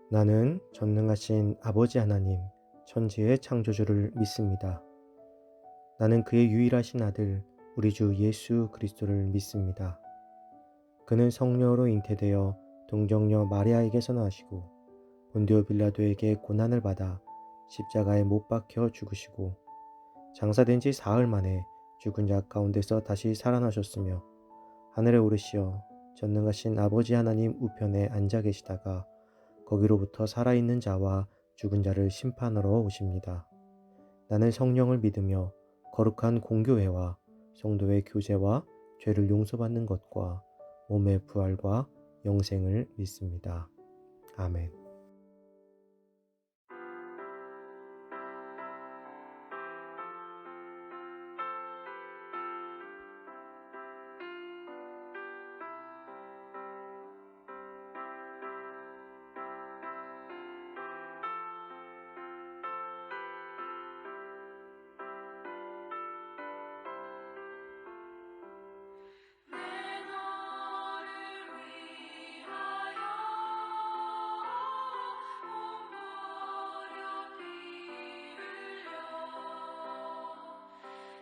나는 전능하신 아버지 하나님, 천지의 창조주를 믿습니다. 나는 그의 유일하신 아들, 우리 주 예수 그리스도를 믿습니다. 그는 성령으로 잉태되어 동정녀 마리아에게서 나시고 본디오 빌라도에게 고난을 받아 십자가에 못 박혀 죽으시고 장사된 지 사흘 만에 죽은 자 가운데서 다시 살아나셨으며 하늘에 오르시어 전능하신 아버지 하나님 우편에 앉아 계시다가 거기로부터 살아있는 자와 죽은 자를 심판하러 오십니다. 나는 성령을 믿으며 거룩한 공교회와 성도의 교제와 죄를 용서받는 것과 몸의 부활과 영생을 믿습니다. 아멘. 내 너를 위하여 몸 버려 피 흘려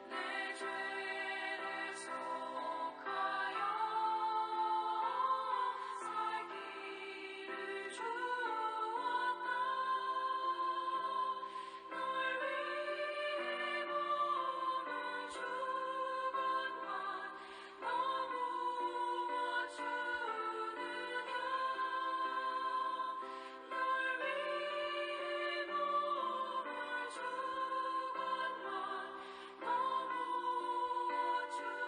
내 죄를 속하여 살 길을 주었다. 널 위해 몸을 주건만 너무 주느냐. 널 위해 몸을 주건만 너무 주느냐.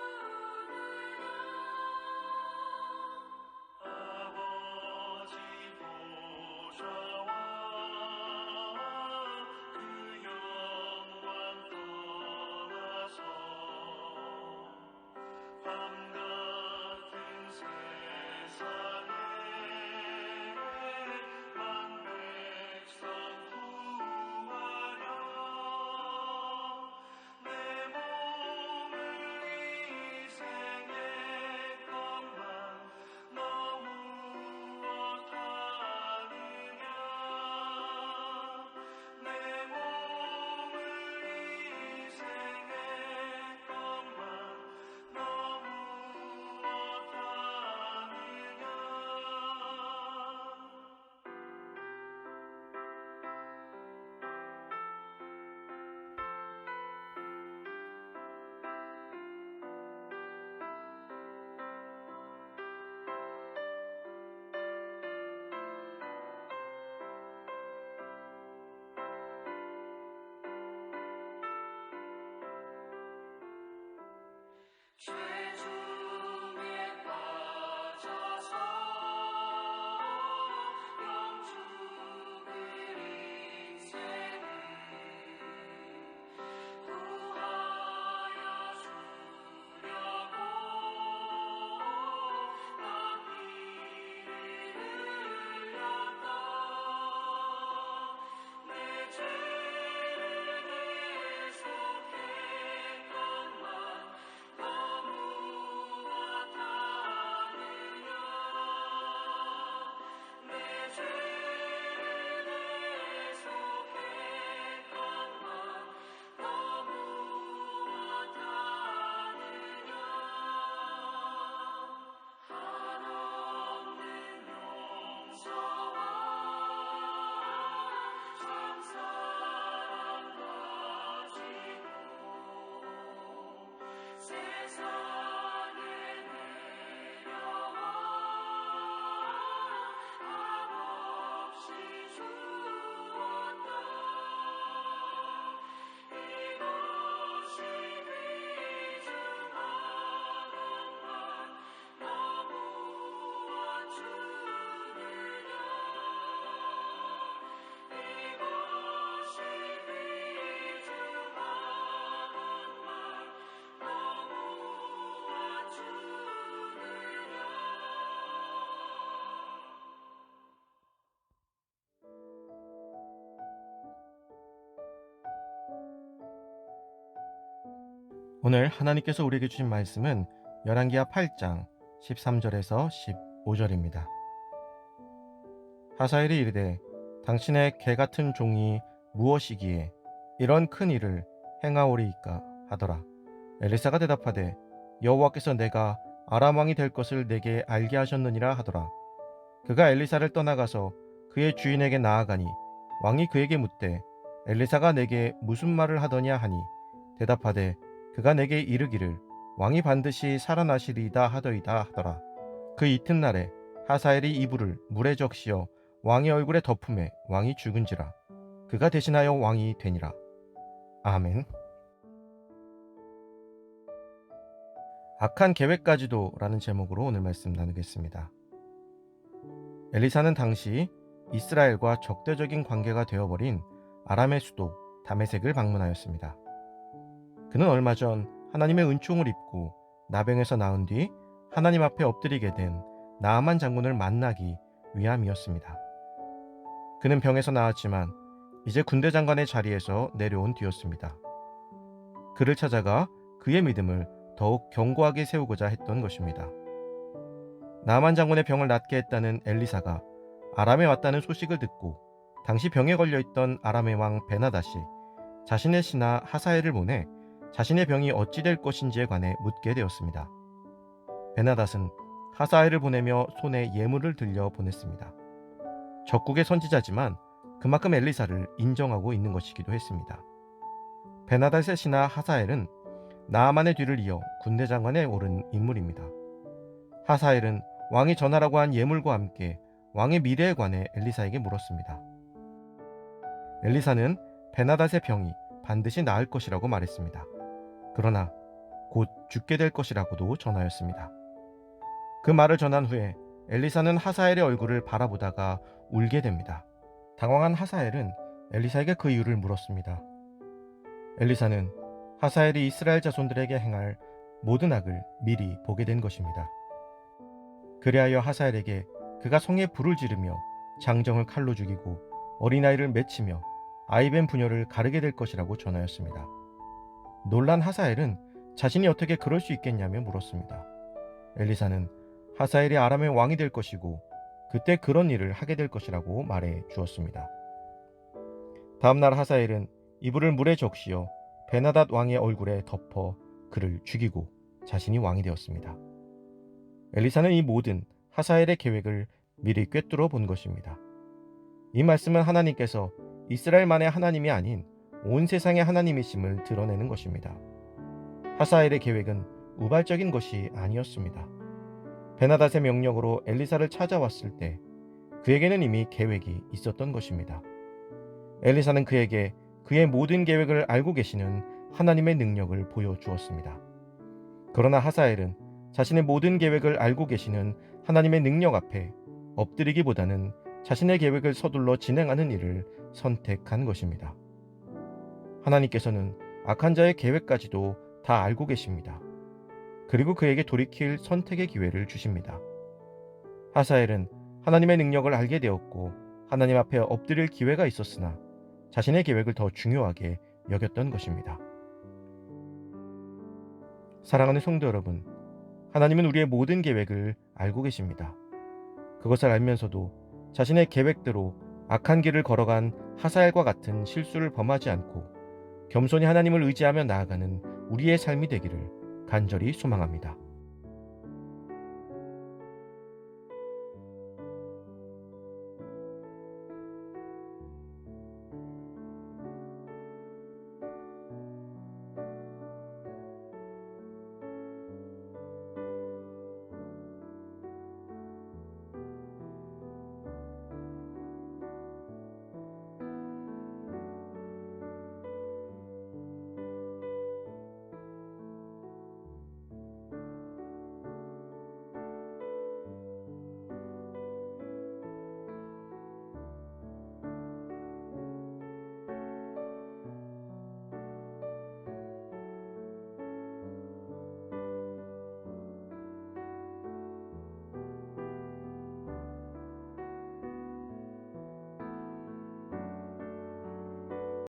아버지 보좌와 그 영광 떠나서 밤 같은 세상에 만 백성 구하려 내 몸을 희생했건만 너무 어떠하느냐. 내 몸을 희생했건만 너무 죄중에 빠져서 영죽을 인생을 구하여 주려고 나 피를 흘렸다. 내 죄를 대속했건만 너무 어떠하느냐. 내 죄를 대속했건만 너무 어떠하느냐. 한없는 용서와 참 사랑 가지고 세상에 내려와 값없이 주었다. 이것이 귀중한 것만 너무 어주느냐. 이것이 귀중한 것만 너무 어주느냐. 오늘 하나님께서 우리에게 주신 말씀은 열왕기하 8장 13절에서 15절입니다. 하사엘이 이르되 당신의 개 같은 종이 무엇이기에 이런 큰 일을 행하오리이까 하더라. 엘리사가 대답하되 여호와께서 내가 아람 왕이 될 것을 내게 알게 하셨느니라 하더라. 그가 엘리사를 떠나가서 그의 주인에게 나아가니 왕이 그에게 묻되 엘리사가 내게 무슨 말을 하더냐 하니 대답하되 그가 내게 이르기를 왕이 반드시 살아나시리이다 하더이다 하더라. 그 이튿날에 하사엘이 이불을 물에 적시어 왕의 얼굴에 덮음에 왕이 죽은지라. 그가 대신하여 왕이 되니라. 아멘. 악한 계획까지도 라는 제목으로 오늘 말씀 나누겠습니다. 엘리사는 당시 이스라엘과 적대적인 관계가 되어버린 아람의 수도 다메섹을 방문하였습니다. 그는 얼마 전 하나님의 은총을 입고 나병에서 나은 뒤 하나님 앞에 엎드리게 된 나아만 장군을 만나기 위함이었습니다. 그는 병에서 나았지만 이제 군대 장관의 자리에서 내려온 뒤였습니다. 그를 찾아가 그의 믿음을 더욱 견고하게 세우고자 했던 것입니다. 나아만 장군의 병을 낫게 했다는 엘리사가 아람에 왔다는 소식을 듣고 당시 병에 걸려있던 아람의 왕 베나닷이 자신의 신하 하사엘을 보내 자신의 병이 어찌 될 것인지에 관해 묻게 되었습니다. 베나닷은 하사엘을 보내며 손에 예물을 들려 보냈습니다. 적국의 선지자지만 그만큼 엘리사를 인정하고 있는 것이기도 했습니다. 베나닷의 신하 하사엘은 나아만의 뒤를 이어 군대 장관에 오른 인물입니다. 하사엘은 왕이 전하라고 한 예물과 함께 왕의 미래에 관해 엘리사에게 물었습니다. 엘리사는 베나닷의 병이 반드시 나을 것이라고 말했습니다. 그러나 곧 죽게 될 것이라고도 전하였습니다. 그 말을 전한 후에 엘리사는 하사엘의 얼굴을 바라보다가 울게 됩니다. 당황한 하사엘은 엘리사에게 그 이유를 물었습니다. 엘리사는 하사엘이 이스라엘 자손들에게 행할 모든 악을 미리 보게 된 것입니다. 그리하여 하사엘에게 그가 성에 불을 지르며 장정을 칼로 죽이고 어린아이를 맺히며 아이벤 부녀를 가르게 될 것이라고 전하였습니다. 놀란 하사엘은 자신이 어떻게 그럴 수 있겠냐며 물었습니다. 엘리사는 하사엘이 아람의 왕이 될 것이고 그때 그런 일을 하게 될 것이라고 말해 주었습니다. 다음날 하사엘은 이불을 물에 적시어 베나닷 왕의 얼굴에 덮어 그를 죽이고 자신이 왕이 되었습니다. 엘리사는 이 모든 하사엘의 계획을 미리 꿰뚫어 본 것입니다. 이 말씀은 하나님께서 이스라엘만의 하나님이 아닌 온 세상의 하나님이심을 드러내는 것입니다. 하사엘의 계획은 우발적인 것이 아니었습니다. 베나닷의 명령으로 엘리사를 찾아왔을 때 그에게는 이미 계획이 있었던 것입니다. 엘리사는 그에게 그의 모든 계획을 알고 계시는 하나님의 능력을 보여주었습니다. 그러나 하사엘은 자신의 모든 계획을 알고 계시는 하나님의 능력 앞에 엎드리기보다는 자신의 계획을 서둘러 진행하는 일을 선택한 것입니다. 하나님께서는 악한 자의 계획까지도 다 알고 계십니다. 그리고 그에게 돌이킬 선택의 기회를 주십니다. 하사엘은 하나님의 능력을 알게 되었고 하나님 앞에 엎드릴 기회가 있었으나 자신의 계획을 더 중요하게 여겼던 것입니다. 사랑하는 성도 여러분, 하나님은 우리의 모든 계획을 알고 계십니다. 그것을 알면서도 자신의 계획대로 악한 길을 걸어간 하사엘과 같은 실수를 범하지 않고 겸손히 하나님을 의지하며 나아가는 우리의 삶이 되기를 간절히 소망합니다.